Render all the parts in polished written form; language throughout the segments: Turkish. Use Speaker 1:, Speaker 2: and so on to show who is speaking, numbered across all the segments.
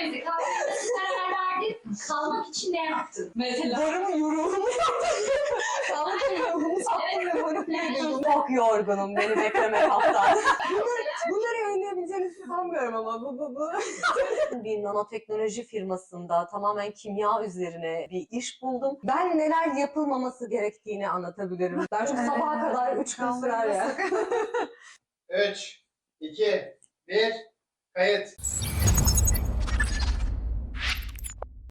Speaker 1: evde kalmaya nasıl karar verdin? Kalmak için ne yaptın? Mesela.
Speaker 2: Varımı yorumu yaptım. Kaldım yorumu sattım ve varıp yedim. Çok yorgunum, beni bekleme kaptan. Bunları yayınlayabileceğinizi sanmıyorum ama bu. Bir nanoteknoloji firmasında tamamen kimya üzerine bir iş buldum. Ben neler yapılmaması gerektiğini anlatabilirim. Ben çünkü sabaha kadar 3 gün sürer ya.
Speaker 3: 3, 2, 1, kayıt.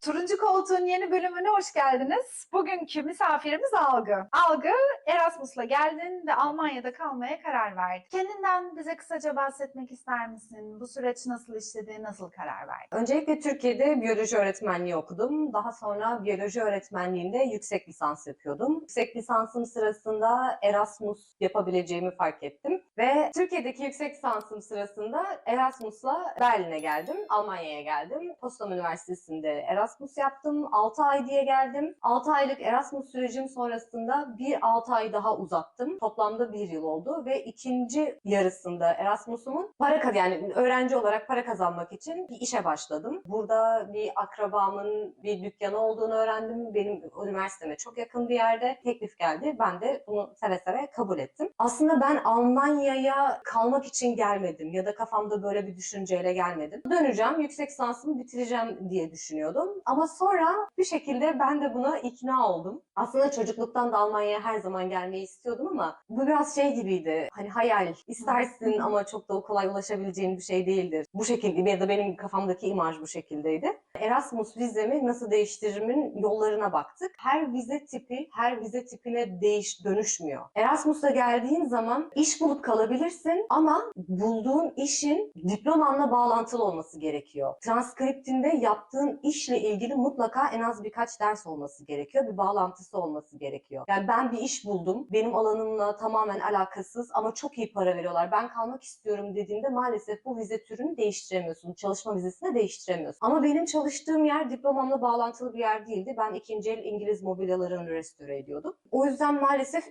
Speaker 4: Turuncu Koltuğun yeni bölümüne hoş geldiniz. Bugünkü misafirimiz Algı. Algı, Erasmus'la geldin ve Almanya'da kalmaya karar verdin. Kendinden bize kısaca bahsetmek ister misin? Bu süreç nasıl işledi, nasıl karar verdin?
Speaker 2: Öncelikle Türkiye'de biyoloji öğretmenliği okudum. Daha sonra biyoloji öğretmenliğinde yüksek lisans yapıyordum. Yüksek lisansım sırasında Erasmus yapabileceğimi fark ettim. Ve Türkiye'deki yüksek lisansım sırasında Erasmus'la Berlin'e geldim. Almanya'ya geldim. Potsdam Üniversitesi'nde Erasmus yaptım. 6 ay diye geldim. 6 aylık Erasmus sürecim sonrasında bir 6 ay daha uzattım. Toplamda 1 yıl oldu ve ikinci yarısında Erasmus'umun yani öğrenci olarak para kazanmak için bir işe başladım. Burada bir akrabamın bir dükkanı olduğunu öğrendim. Benim üniversiteme çok yakın bir yerde teklif geldi. Ben de bunu seve seve kabul ettim. Aslında ben Almanya'ya kalmak için gelmedim ya da kafamda böyle bir düşünceyle gelmedim. Döneceğim, yüksek lisansımı bitireceğim diye düşünüyordum. Ama sonra bir şekilde ben de buna ikna oldum. Aslında çocukluktan da Almanya'ya her zaman gelmeyi istiyordum ama bu biraz şey gibiydi. Hani hayal, istersin ama çok da kolay ulaşabileceğin bir şey değildir. Bu şekilde ya da benim kafamdaki imaj bu şekildeydi. Erasmus vizemi nasıl değiştiririmin yollarına baktık. Her vize tipi, her vize tipine dönüşmüyor. Erasmus'a geldiğin zaman iş bulup kalabilirsin ama bulduğun işin diplomanla bağlantılı olması gerekiyor. Transkriptinde yaptığın işle ilgili mutlaka en az birkaç ders olması gerekiyor. Bir bağlantısı olması gerekiyor. Yani ben bir iş buldum. Benim alanımla tamamen alakasız ama çok iyi para veriyorlar. Ben kalmak istiyorum dediğinde maalesef bu vize türünü değiştiremiyorsun. Çalışma vizesini değiştiremiyorsun. Ama benim çalıştığım yer diplomamla bağlantılı bir yer değildi. Ben ikinci el İngiliz mobilyalarını restore ediyordum. O yüzden maalesef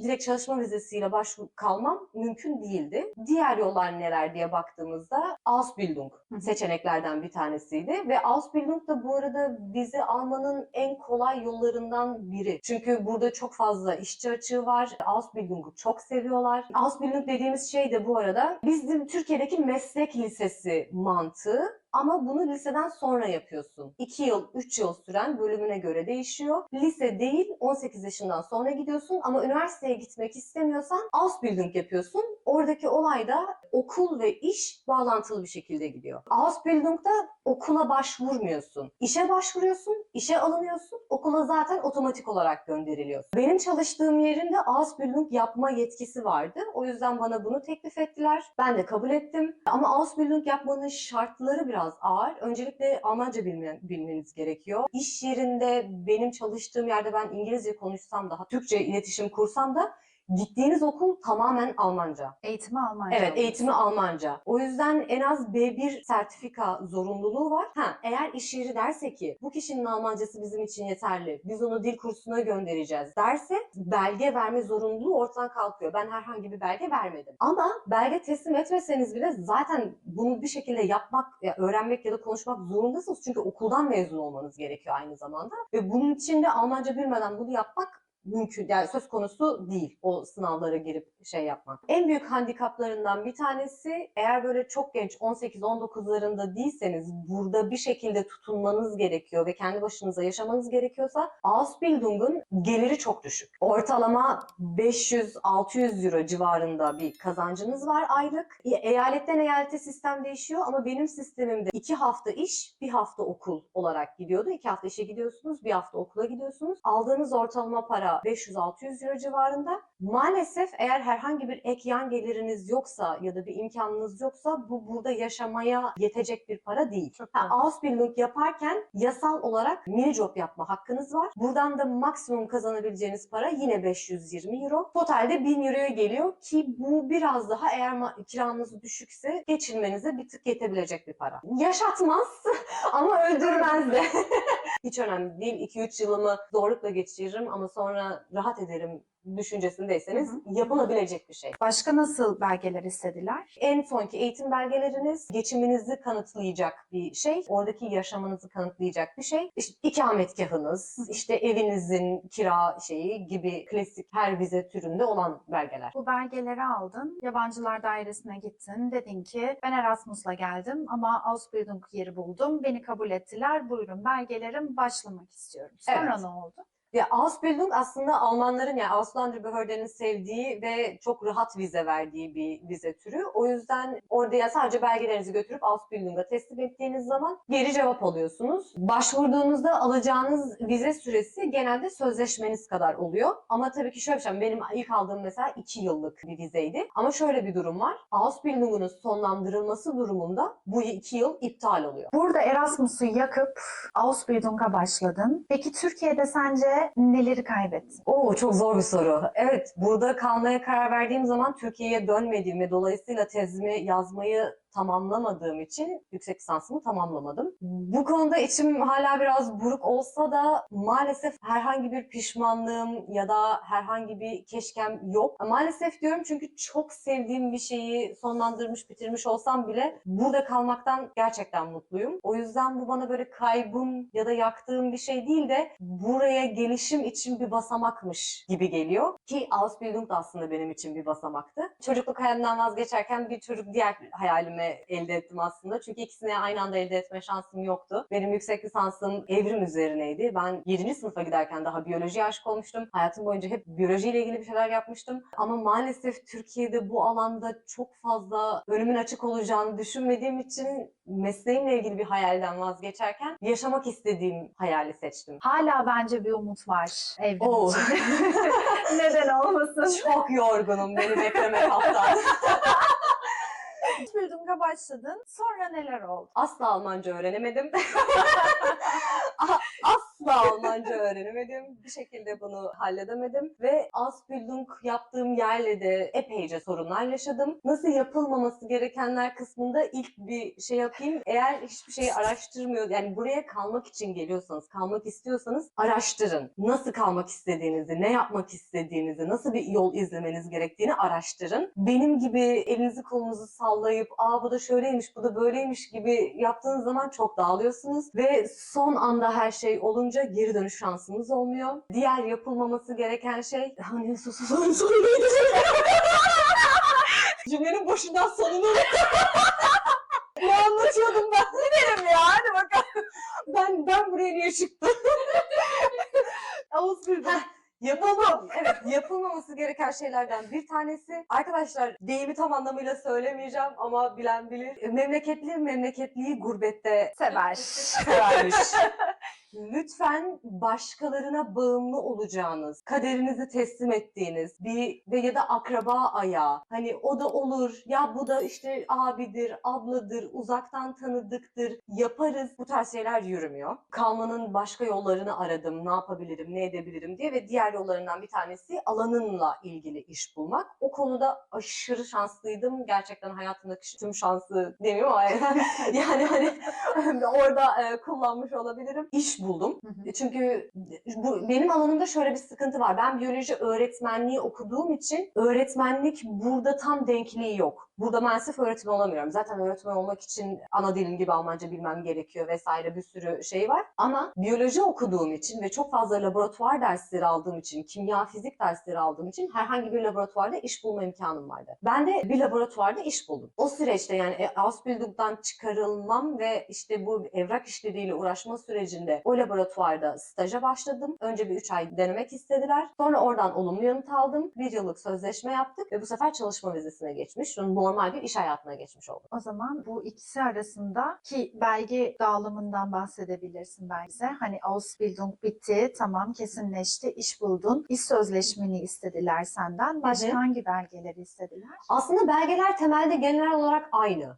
Speaker 2: direkt çalışma vizesiyle kalmam mümkün değildi. Diğer yollar neler diye baktığımızda Ausbildung seçeneklerden bir tanesiydi ve Ausbildung da bu arada vize almanın en kolay yollarından biri. Çünkü burada çok fazla işçi açığı var. Ausbildung'u çok seviyorlar. Ausbildung dediğimiz şey de bu arada bizim Türkiye'deki meslek lisesi mantığı. Ama bunu liseden sonra yapıyorsun. 2 yıl, 3 yıl süren bölümüne göre değişiyor. Lise değil, 18 yaşından sonra gidiyorsun ama üniversiteye gitmek istemiyorsan Ausbildung yapıyorsun. Oradaki olay da okul ve iş bağlantılı bir şekilde gidiyor. Ausbildung'da okula başvurmuyorsun. İşe başvuruyorsun, işe alınıyorsun, okula zaten otomatik olarak gönderiliyorsun. Benim çalıştığım yerin de Ausbildung yapma yetkisi vardı. O yüzden bana bunu teklif ettiler. Ben de kabul ettim. Ama Ausbildung yapmanın şartları biraz ağır. Öncelikle Almanca bilmeniz gerekiyor. İş yerinde benim çalıştığım yerde ben İngilizce konuşsam da, Türkçe iletişim kursam da gittiğiniz okul tamamen Almanca.
Speaker 4: Eğitimi Almanca.
Speaker 2: Evet, eğitimi Almanca. O yüzden en az B1 sertifika zorunluluğu var. Eğer iş yeri derse ki bu kişinin Almancası bizim için yeterli, biz onu dil kursuna göndereceğiz derse belge verme zorunluluğu ortadan kalkıyor. Ben herhangi bir belge vermedim. Ama belge teslim etmeseniz bile zaten bunu bir şekilde yapmak, öğrenmek ya da konuşmak zorundasınız. Çünkü okuldan mezun olmanız gerekiyor aynı zamanda. Ve bunun için de Almanca bilmeden bunu yapmak mümkün, yani söz konusu değil o sınavlara girip yapmak. En büyük handikaplarından bir tanesi, eğer böyle çok genç 18-19'larında değilseniz, burada bir şekilde tutunmanız gerekiyor ve kendi başınıza yaşamanız gerekiyorsa Ausbildung'un geliri çok düşük. Ortalama 500-600 euro civarında bir kazancınız var aylık. Eyaletten eyalete sistem değişiyor ama benim sistemimde 2 hafta iş, 1 hafta okul olarak gidiyordu. 2 hafta işe gidiyorsunuz, 1 hafta okula gidiyorsunuz. Aldığınız ortalama para 500-600 euro civarında. Maalesef eğer herhangi bir ek yan geliriniz yoksa ya da bir imkanınız yoksa bu burada yaşamaya yetecek bir para değil. Ausbildung yaparken yasal olarak mini job yapma hakkınız var. Buradan da maksimum kazanabileceğiniz para yine 520 euro. Totalde 1000 euroya geliyor ki bu biraz daha eğer kiranız düşükse geçinmenize bir tık yetebilecek bir para. Yaşatmaz ama öldürmez de. Hiç önemli değil. 2-3 yılımı zorlukla geçiririm ama sonra sonra rahat ederim düşüncesindeyseniz yapılabilecek bir şey.
Speaker 4: Başka nasıl belgeler istediler?
Speaker 2: En sonki eğitim belgeleriniz geçiminizi kanıtlayacak bir şey, oradaki yaşamınızı kanıtlayacak bir şey. İşte ikametgahınız, işte evinizin kira şeyi gibi klasik her vize türünde olan belgeler.
Speaker 4: Bu belgeleri aldın, yabancılar dairesine gittin, dedin ki ben Erasmus'la geldim ama Ausbildung yeri buldum, beni kabul ettiler, buyurun belgelerim, başlamak istiyorum. Sonra
Speaker 2: Evet.
Speaker 4: ne oldu?
Speaker 2: Ya Ausbildung aslında Almanların yani Ausländerbehörde'nin sevdiği ve çok rahat vize verdiği bir vize türü. O yüzden orada ya sadece belgelerinizi götürüp Ausbildung'a teslim ettiğiniz zaman geri cevap alıyorsunuz. Başvurduğunuzda alacağınız vize süresi genelde sözleşmeniz kadar oluyor. Ama tabii ki şöyle bir şey, benim ilk aldığım mesela 2 yıllık bir vizeydi. Ama şöyle bir durum var. Ausbildung'un sonlandırılması durumunda bu 2 yıl iptal oluyor.
Speaker 4: Burada Erasmus'u yakıp Ausbildung'a başladın. Peki Türkiye'de sence neleri kaybettin?
Speaker 2: Oo, çok zor bir soru. Evet, burada kalmaya karar verdiğim zaman Türkiye'ye dönmediğim ve dolayısıyla tezimi yazmayı tamamlamadığım için yüksek lisansımı tamamlamadım. Bu konuda içim hala biraz buruk olsa da maalesef herhangi bir pişmanlığım ya da herhangi bir keşkem yok. Maalesef diyorum çünkü çok sevdiğim bir şeyi sonlandırmış, bitirmiş olsam bile burada kalmaktan gerçekten mutluyum. O yüzden bu bana böyle kaybım ya da yaktığım bir şey değil de buraya gelişim için bir basamakmış gibi geliyor. Ki Ausbildung da aslında benim için bir basamaktı. Çocukluk hayalimden vazgeçerken bir çocuk diğer hayalimi elde ettim aslında. Çünkü ikisini aynı anda elde etme şansım yoktu. Benim yüksek lisansım evrim üzerineydi. Ben 7. sınıfa giderken daha biyolojiye aşık olmuştum. Hayatım boyunca hep biyolojiyle ilgili bir şeyler yapmıştım. Ama maalesef Türkiye'de bu alanda çok fazla önümün açık olacağını düşünmediğim için mesleğimle ilgili bir hayalden vazgeçerken yaşamak istediğim hayali seçtim.
Speaker 4: Hala bence bir umut var evrim
Speaker 2: Oo.
Speaker 4: için. Neden olmasın?
Speaker 2: Çok yorgunum, beni bekleme kaptan.
Speaker 4: Ausbildung'a başladın. Sonra neler oldu?
Speaker 2: Asla Almanca öğrenemedim. Asla Almanca öğrenemedim. Bir şekilde bunu halledemedim. Ve Ausbildung yaptığım yerle de epeyce sorunlar yaşadım. Nasıl yapılmaması gerekenler kısmında ilk bir şey yapayım. Eğer hiçbir şeyi araştırmıyor, yani buraya kalmak için geliyorsanız, kalmak istiyorsanız araştırın. Nasıl kalmak istediğinizi, ne yapmak istediğinizi, nasıl bir yol izlemeniz gerektiğini araştırın. Benim gibi elinizi kolunuzu sallayıp bu da şöyleymiş, bu da böyleymiş gibi yaptığınız zaman çok dağılıyorsunuz ve son anda her şey olunca geri dönüş şansınız olmuyor. Diğer yapılmaması gereken şey hani sonu neydi? Cümlenin başından sonunu ne anlatıyordum ben?
Speaker 4: Gidelim ya, hadi bakalım.
Speaker 2: Ben buraya niye çıktım?
Speaker 4: Ausbildung.
Speaker 2: Yapılmaması gereken şeylerden bir tanesi. Arkadaşlar deyimi tam anlamıyla söylemeyeceğim ama bilen bilir. Memleketliyi gurbette
Speaker 4: Sever.
Speaker 2: severmiş. Lütfen başkalarına bağımlı olacağınız, kaderinizi teslim ettiğiniz bir ve ya da akraba ayağı, hani o da olur, ya bu da işte abidir, abladır, uzaktan tanıdıktır, yaparız. Bu tarz şeyler yürümüyor. Kalmanın başka yollarını aradım, ne yapabilirim, ne edebilirim diye ve diğer yollarından bir tanesi alanınla ilgili iş bulmak. O konuda aşırı şanslıydım. Gerçekten hayatımdaki tüm şansı demiyorum ama yani hani orada kullanmış olabilirim. İş buldum. Çünkü bu benim alanımda şöyle bir sıkıntı var. Ben biyoloji öğretmenliği okuduğum için öğretmenlik burada tam denkliği yok. Burada maalesef öğretmen olamıyorum. Zaten öğretmen olmak için ana dilim gibi Almanca bilmem gerekiyor vesaire, bir sürü şey var. Ama biyoloji okuduğum için ve çok fazla laboratuvar dersleri aldığım için, kimya, fizik dersleri aldığım için herhangi bir laboratuvarda iş bulma imkanım vardı. Ben de bir laboratuvarda iş buldum. O süreçte yani Ausbildung'dan çıkarılmam ve işte bu evrak işleriyle uğraşma sürecinde o laboratuvarda staja başladım. Önce bir 3 ay denemek istediler. Sonra oradan olumlu yanıt aldım. 1 yıllık sözleşme yaptık ve bu sefer çalışma vizesine geçmiş. Normal bir iş hayatına geçmiş oldum.
Speaker 4: O zaman bu ikisi arasında ki belge dağılımından bahsedebilirsin belki. Hani Ausbildung bitti, tamam kesinleşti, iş buldun. İş sözleşmeni istediler senden. Başka hangi belgeleri istediler?
Speaker 2: Aslında belgeler temelde genel olarak aynı.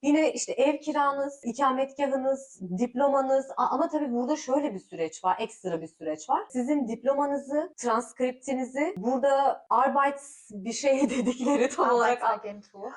Speaker 2: Yine işte ev kiranız, ikametgahınız, diplomanız ama tabii burada şöyle bir süreç var, ekstra bir süreç var. Sizin diplomanızı, transkriptinizi burada Arbeit bir şey dedikleri tam olarak
Speaker 4: Arbeitsagentur.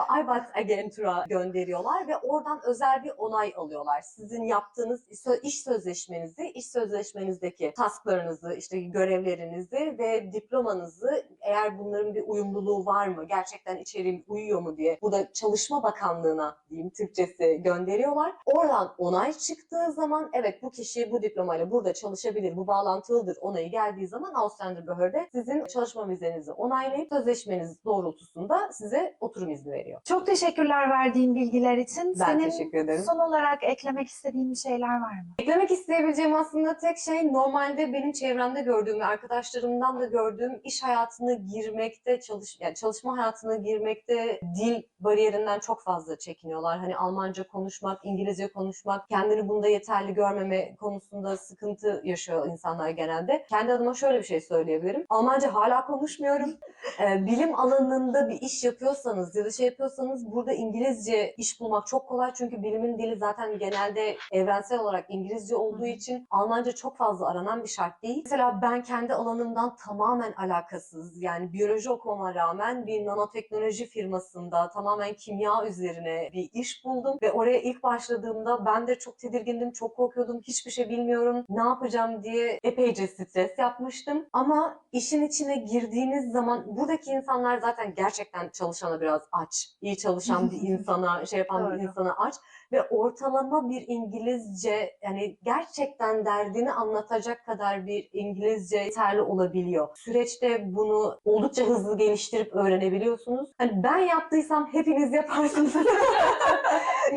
Speaker 2: Arbeitsagentur'a gönderiyorlar ve oradan özel bir onay alıyorlar. Sizin yaptığınız iş sözleşmenizi, iş sözleşmenizdeki tasklarınızı, işte görevlerinizi ve diplomanızı, eğer bunların bir uyumluluğu var mı, gerçekten içeriğim uyuyor mu diye bu da Çalışma Bakanlığı'na diyeyim Türkçesi gönderiyorlar. Oradan onay çıktığı zaman evet bu kişi bu diplomayla burada çalışabilir, bu bağlantılıdır onayı geldiği zaman Ausländerbehörde sizin çalışma vizenizi onaylayıp sözleşmeniz doğrultusunda size oturum izni veriyor.
Speaker 4: Çok teşekkürler verdiğin bilgiler için.
Speaker 2: Ben
Speaker 4: Senin
Speaker 2: teşekkür ederim.
Speaker 4: son olarak eklemek istediğin bir şeyler var mı?
Speaker 2: Eklemek isteyebileceğim aslında tek şey, normalde benim çevremde gördüğüm ve arkadaşlarımdan da gördüğüm iş hayatına girmekte, çalışma hayatına girmekte dil bariyerinden çok fazla çekiniyorlar. Hani Almanca konuşmak, İngilizce konuşmak, kendini bunda yeterli görmeme konusunda sıkıntı yaşıyor insanlar genelde. Kendi adıma şöyle bir şey söyleyebilirim. Almanca hala konuşmuyorum. Bilim alanında bir iş yapıyorsanız ya da şey yapıyorsanız burada İngilizce iş bulmak çok kolay. Çünkü bilimin dili zaten genelde evrensel olarak İngilizce olduğu için Almanca çok fazla aranan bir şart değil. Mesela ben kendi alanımdan tamamen alakasız, yani biyoloji okumama rağmen bir nanoteknoloji firmasında tamamen kimya üzerine bir iş buldum ve oraya ilk başladığımda ben de çok tedirgindim, çok korkuyordum, hiçbir şey bilmiyorum, ne yapacağım diye epeyce stres yapmıştım. Ama işin içine girdiğiniz zaman buradaki insanlar zaten gerçekten çalışana biraz aç, iyi çalışan bir insana, şey yapan bir
Speaker 4: Doğru.
Speaker 2: insana aç. Ve ortalama bir İngilizce, yani gerçekten derdini anlatacak kadar bir İngilizce yeterli olabiliyor. Süreçte bunu oldukça hızlı geliştirip öğrenebiliyorsunuz. Hani ben yaptıysam hepiniz yaparsınız.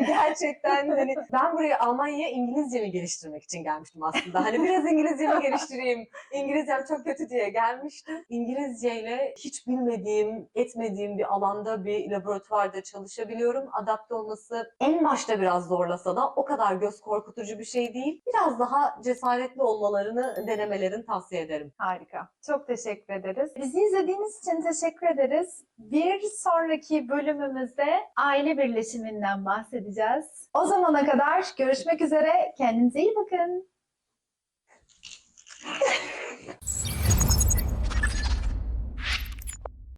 Speaker 2: Gerçekten hani ben buraya Almanya'ya İngilizcemi geliştirmek için gelmiştim aslında. Hani biraz İngilizcemi geliştireyim, İngilizcem çok kötü diye gelmiştim. İngilizceyle hiç bilmediğim, etmediğim bir alanda bir laboratuvarda çalışabiliyorum. Adapte olması en başta biraz zorlasa da o kadar göz korkutucu bir şey değil. Biraz daha cesaretli olmalarını denemelerini tavsiye ederim.
Speaker 4: Harika. Çok teşekkür ederiz. Bizi izlediğiniz için teşekkür ederiz. Bir sonraki bölümümüzde aile birleşiminden bahsedeceğiz. O zamana kadar görüşmek üzere. Kendinize iyi bakın.